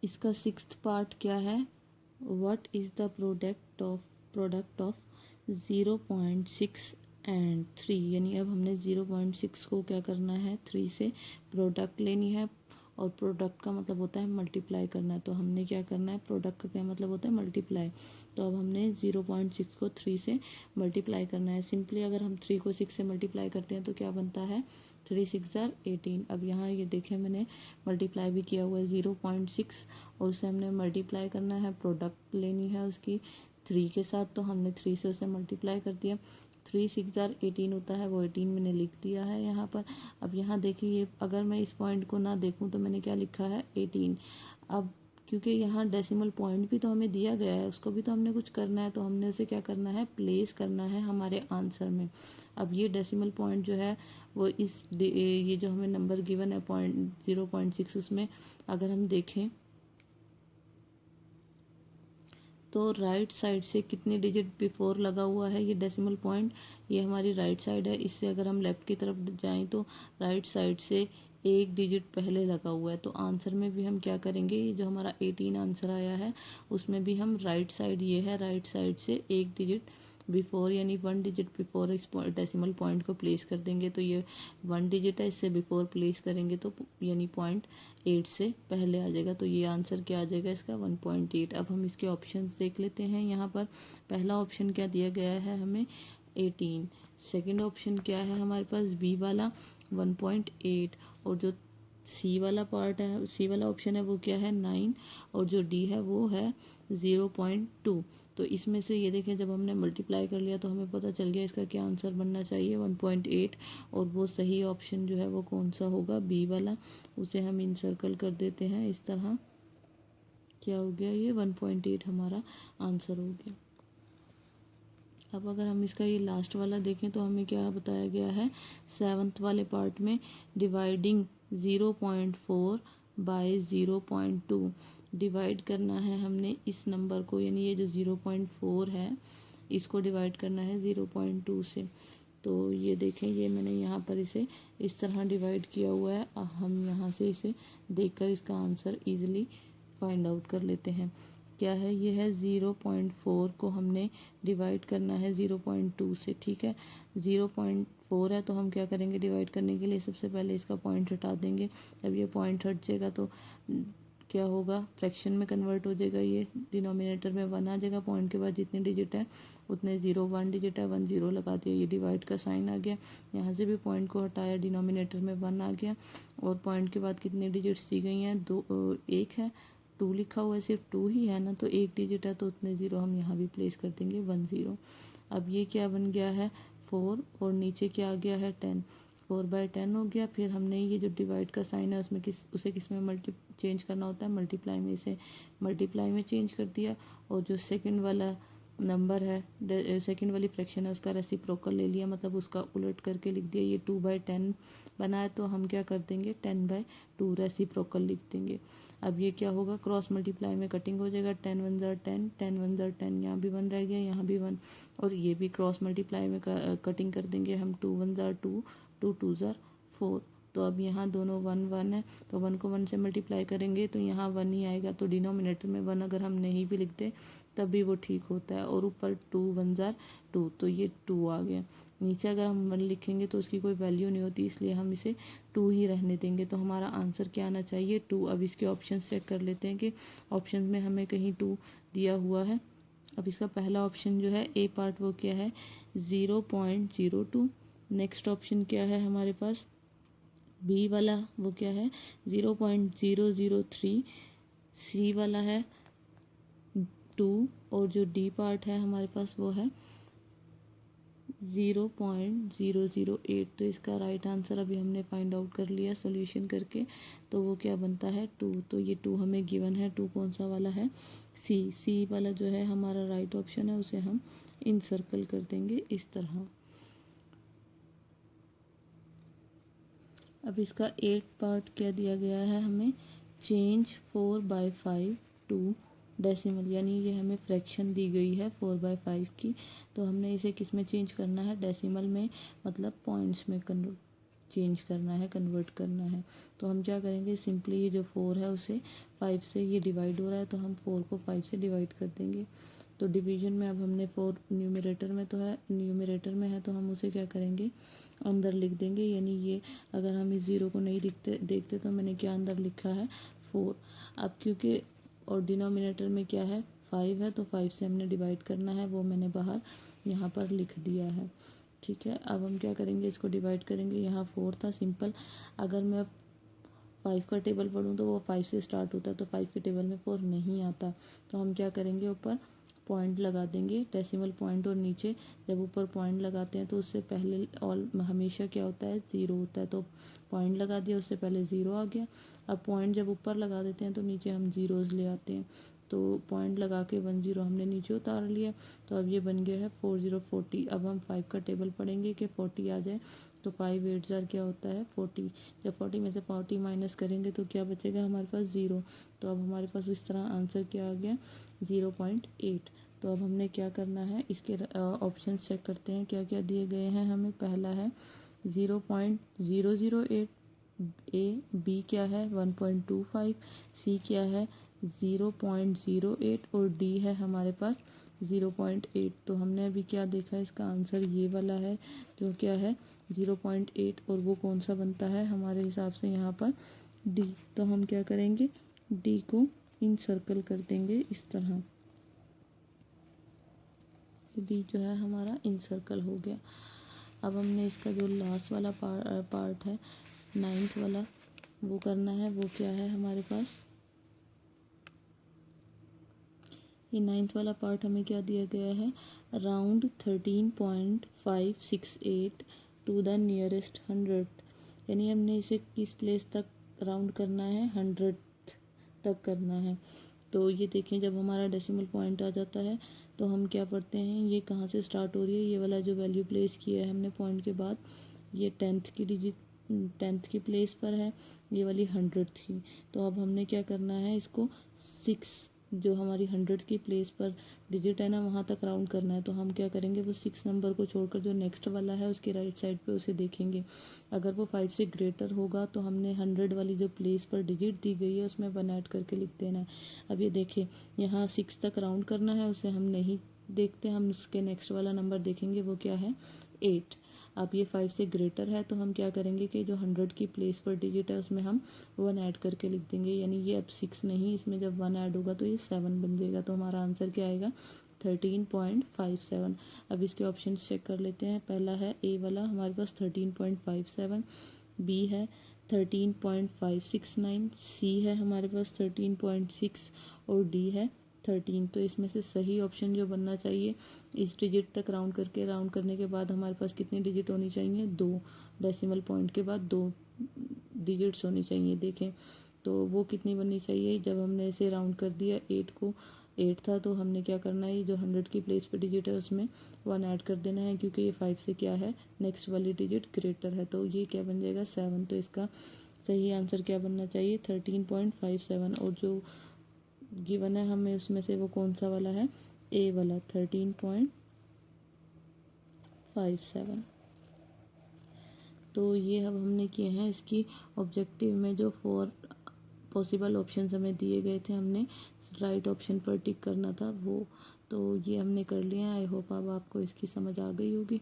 इसका sixth part क्या है, what is the product of 0.6 and 3, यानी अब हमने 0.6 को क्या करना है, 3 से प्रोडक्ट लेनी है, और प्रोडक्ट का मतलब होता है मल्टीप्लाई करना है। तो हमने क्या करना है, प्रोडक्ट का क्या मतलब होता है, मल्टीप्लाई। तो अब हमने 0.6 को 3 से मल्टीप्लाई करना है। सिंपली अगर हम 3 को 6 से मल्टीप्लाई करते हैं तो क्या बनता है, 3 6 18। अब यहाँ ये देखें मैंने मल्टीप्लाई भी किया हुआ है 0.6, और उसे हमने मल्टीप्लाई करना है, प्रोडक्ट लेनी है उसकी 3 के साथ, तो हमने 3 से उसे मल्टीप्लाई कर दिया। 3 6 18 होता है, वो 18 मैंने लिख दिया है यहाँ पर। अब यहाँ देखिए, अगर मैं इस पॉइंट को ना देखूँ तो मैंने क्या लिखा है, 18। अब क्योंकि यहाँ डेसिमल पॉइंट भी तो हमें दिया गया है, उसको भी तो हमने कुछ करना है, तो हमने उसे क्या करना है, प्लेस करना है हमारे आंसर में। अब ये डेसिमल पॉइंट जो है वो ये जो हमें नंबर गिवन है 0.6, उसमें अगर हम देखें तो राइट साइड से कितने डिजिट बिफोर लगा हुआ है ये डेसिमल पॉइंट, ये हमारी राइट साइड है। इससे अगर हम लेफ़्ट की तरफ जाएं तो राइट साइड से एक डिजिट पहले लगा हुआ है। तो आंसर में भी हम क्या करेंगे, ये जो हमारा 18 आंसर आया है उसमें भी हम राइट साइड, ये है राइट साइड से एक डिजिट बिफोर, यानी 1 डिजिट बिफोर इस डेसिमल पॉइंट को प्लेस कर देंगे। तो ये 1 डिजिट है, इससे बिफोर प्लेस करेंगे तो यानी 0.8 से पहले आ जाएगा। तो ये आंसर क्या आ जाएगा इसका, 1.8। अब हम इसके ऑप्शंस देख लेते हैं। यहाँ पर पहला ऑप्शन क्या दिया गया है हमें, 18। सेकंड ऑप्शन क्या है हमारे पास, बी वाला 1.8, और जो सी वाला पार्ट है, सी वाला ऑप्शन है वो क्या है, 9, और जो डी है वो है 0.2। तो इसमें से ये देखें, जब हमने मल्टीप्लाई कर लिया तो हमें पता चल गया इसका क्या आंसर बनना चाहिए, 1.8। और वो सही ऑप्शन जो है वो कौन सा होगा, बी वाला। उसे हम इनसर्कल कर देते हैं इस तरह। क्या हो गया, ये 1.8 हमारा आंसर हो गया। अब अगर हम इसका ये लास्ट वाला देखें तो हमें क्या बताया गया है, 7th वाले पार्ट में डिवाइडिंग 0.4 बाय 0.2, डिवाइड करना है हमने इस नंबर को, यानी ये जो 0.4 है इसको डिवाइड करना है 0.2 से। तो ये देखें, ये मैंने यहाँ पर इसे इस तरह डिवाइड किया हुआ है। हम यहाँ से इसे देखकर इसका आंसर इजीली फाइंड आउट कर लेते हैं। क्या है, ये है 0.4 को हमने डिवाइड करना है 0.2 से, ठीक है। 0.4 है तो हम क्या करेंगे, डिवाइड करने के लिए सबसे पहले इसका पॉइंट हटा देंगे। जब ये पॉइंट हट जाएगा तो क्या होगा, फ्रैक्शन में कन्वर्ट हो जाएगा, ये डिनोमिनेटर में 1 आ जाएगा। पॉइंट के बाद जितने डिजिट है उतने 0, 1 डिजिट है 1 0 लगा दिया, ये डिवाइड का साइन आ गया। यहाँ से भी पॉइंट को हटाया, डिनोमिनेटर में 1 आ गया, और पॉइंट के बाद कितनी डिजिट्स दी गई हैं, 2 1 है, 2 लिखा हुआ है, सिर्फ 2 ही है ना, तो एक डिजिट है तो उतने 0 हम यहाँ भी प्लेस कर देंगे, 1 0। अब ये क्या बन गया है, 4, और नीचे क्या आ गया है, 10, 4/10 हो गया। फिर हमने ये जो डिवाइड का साइन है उसमें उसे किस में चेंज करना होता है, मल्टीप्लाई में, इसे मल्टीप्लाई में चेंज कर दिया। और जो सेकंड वाला नंबर है, सेकंड वाली फ्रैक्शन है, उसका रेसिप्रोकल ले लिया, मतलब उसका उलट करके लिख दिया। ये 2/10 बना है तो हम क्या कर देंगे, 10/2 रेसिप्रोकल लिख देंगे। अब ये क्या होगा, क्रॉस मल्टीप्लाई में कटिंग हो जाएगा, 10 1 ज़र 10, 10 1 ज़र 10, यहाँ भी 1 रह गया, यहाँ भी 1, और ये भी क्रॉस मल्टीप्लाई में कटिंग कर देंगे हम, 2 1 ज़र 2, 2 2 ज़र 4। तो अब यहाँ दोनों 1 1 है, तो 1 को 1 से मल्टीप्लाई करेंगे तो यहाँ 1 ही आएगा। तो डिनोमिनेटर में 1 अगर हम नहीं भी लिखते तब भी वो ठीक होता है, और ऊपर 2 1 ज़र 2, तो ये 2 आ गया। नीचे अगर हम 1 लिखेंगे तो उसकी कोई वैल्यू नहीं होती, इसलिए हम इसे 2 ही रहने देंगे। तो हमारा आंसर क्या आना चाहिए, 2। अब इसके ऑप्शन चेक कर लेते हैं कि ऑप्शन में हमें कहीं 2 दिया हुआ है। अब इसका पहला ऑप्शन जो है ए पार्ट, वो क्या है, 0.02। नेक्स्ट ऑप्शन क्या है हमारे पास, बी वाला, वो क्या है, 0.003। सी वाला है 2, और जो डी पार्ट है हमारे पास वो है 0.008। तो इसका राइट आंसर अभी हमने फाइंड आउट कर लिया सॉल्यूशन करके, तो वो क्या बनता है, 2। तो ये 2 हमें गिवन है, 2 कौन सा वाला है, सी वाला जो है हमारा राइट ऑप्शन है, उसे हम इनसर्कल कर देंगे इस तरह। अब इसका 8 पार्ट क्या दिया गया है हमें, चेंज 4/5 टू डेसिमल, यानी ये हमें फ्रैक्शन दी गई है 4/5 की, तो हमने इसे किस में चेंज करना है, डेसिमल में, मतलब पॉइंट्स में चेंज करना है, कन्वर्ट करना है। तो हम क्या करेंगे, सिंपली ये जो 4 है उसे 5 से, ये डिवाइड हो रहा है तो हम 4 को 5 से डिवाइड कर देंगे। तो डिवीजन में अब हमने 4 न्यूमरेटर में तो हम उसे क्या करेंगे, अंदर लिख देंगे। यानी ये अगर हम इस ज़ीरो को नहीं देखते तो मैंने क्या अंदर लिखा है, 4। अब क्योंकि और डिनोमिनेटर में क्या है, 5 है, तो 5 से हमने डिवाइड करना है, वो मैंने बाहर यहाँ पर लिख दिया है। ठीक है, अब हम क्या करेंगे, इसको डिवाइड करेंगे। यहाँ 4 था, सिंपल। अगर मैं 5 का टेबल पढ़ूँ तो वो 5 से स्टार्ट होता है, तो 5 के टेबल में 4 नहीं आता। तो हम क्या करेंगे, ऊपर पॉइंट लगा देंगे, डेसिमल पॉइंट। और नीचे जब ऊपर पॉइंट लगाते हैं तो उससे पहले ऑल हमेशा क्या होता है, ज़ीरो होता है। तो पॉइंट लगा दिया, उससे पहले ज़ीरो आ गया। अब पॉइंट जब ऊपर लगा देते हैं तो नीचे हम ज़ीरोज़ ले आते हैं। तो पॉइंट लगा के 1 0 हमने नीचे उतार लिया। तो अब ये बन गया है 4 0 40। अब हम 5 का टेबल पढ़ेंगे कि 40 आ जाए। तो 5 8 ज़र क्या होता है, 40। जब 40 में से 40 माइनस करेंगे तो क्या बचेगा हमारे पास, 0। तो अब हमारे पास इस तरह आंसर क्या आ गया, 0.8। तो अब हमने क्या करना है, इसके ऑप्शंस चेक करते हैं क्या क्या दिए गए हैं हमें। पहला है 0.008, ए। बी क्या है 1.25, सी क्या है 0.08 और डी है हमारे पास 0.8। तो हमने अभी क्या देखा, इसका आंसर ये वाला है जो क्या है 0.8। और वो कौन सा बनता है हमारे हिसाब से यहाँ पर, डी। तो हम क्या करेंगे, डी को इन सर्कल कर देंगे इस तरह। डी जो है हमारा इन सर्कल हो गया। अब हमने इसका जो लास्ट वाला पार्ट है, 9th वाला, वो करना है। वो क्या है हमारे पास, ये 9th वाला पार्ट हमें क्या दिया गया है, राउंड 13.568 टू द नियरेस्ट 100। यानी हमने इसे किस प्लेस तक राउंड करना है, 100 तक करना है। तो ये देखें, जब हमारा डेसिमल पॉइंट आ जाता है तो हम क्या पढ़ते हैं, ये कहाँ से स्टार्ट हो रही है, ये वाला जो वैल्यू प्लेस किया है हमने पॉइंट के बाद, ये 10th की डिजिट 10th की प्लेस पर है, ये वाली 100 की। तो अब हमने क्या करना है, इसको 6 जो हमारी 100 की प्लेस पर डिजिट है ना, वहाँ तक राउंड करना है। तो हम क्या करेंगे, वो 6 नंबर को छोड़कर जो नेक्स्ट वाला है उसके राइट साइड पे उसे देखेंगे। अगर वो 5 से ग्रेटर होगा तो हमने 100 वाली जो प्लेस पर डिजिट दी गई है उसमें 1 ऐड करके लिख देना है। अब ये देखिए, यहाँ 6 तक राउंड करना है, उसे हम नहीं देखते, हम उसके नेक्स्ट वाला नंबर देखेंगे, वो क्या है 8। अब ये 5 से ग्रेटर है तो हम क्या करेंगे कि जो 100 की प्लेस पर डिजिट है उसमें हम 1 ऐड करके लिख देंगे। यानी ये अब 6 नहीं, इसमें जब 1 ऐड होगा तो ये 7 बन जाएगा। तो हमारा आंसर क्या आएगा, 13.57। अब इसके ऑप्शन चेक कर लेते हैं। पहला है ए वाला, हमारे पास 13.57, बी है 13.569, सी है हमारे पास 13.6 और डी है 13। तो इसमें से सही ऑप्शन जो बनना चाहिए, इस डिजिट तक राउंड करने के बाद हमारे पास कितनी डिजिट होनी चाहिए, 2। डेसिमल पॉइंट के बाद 2 डिजिट्स होनी चाहिए। देखें तो वो कितनी बननी चाहिए, जब हमने इसे राउंड कर दिया 8 को, 8 था तो हमने क्या करना है, जो 100 की प्लेस पे डिजिट है उसमें 1 ऐड कर देना है, क्योंकि ये 5 से क्या है, नेक्स्ट वाली डिजिट ग्रेटर है। तो ये क्या बन जाएगा 7। तो इसका सही आंसर क्या बनना चाहिए, 13.57। और जो गिवन है हमें उसमें से वो कौन सा वाला है, ए वाला 13.57। तो ये अब हमने किए हैं, इसकी ऑब्जेक्टिव में जो 4 पॉसिबल ऑप्शन हमें दिए गए थे, हमने राइट ऑप्शन पर टिक करना था वो। तो ये हमने कर लिया है। आई होप अब आपको इसकी समझ आ गई होगी।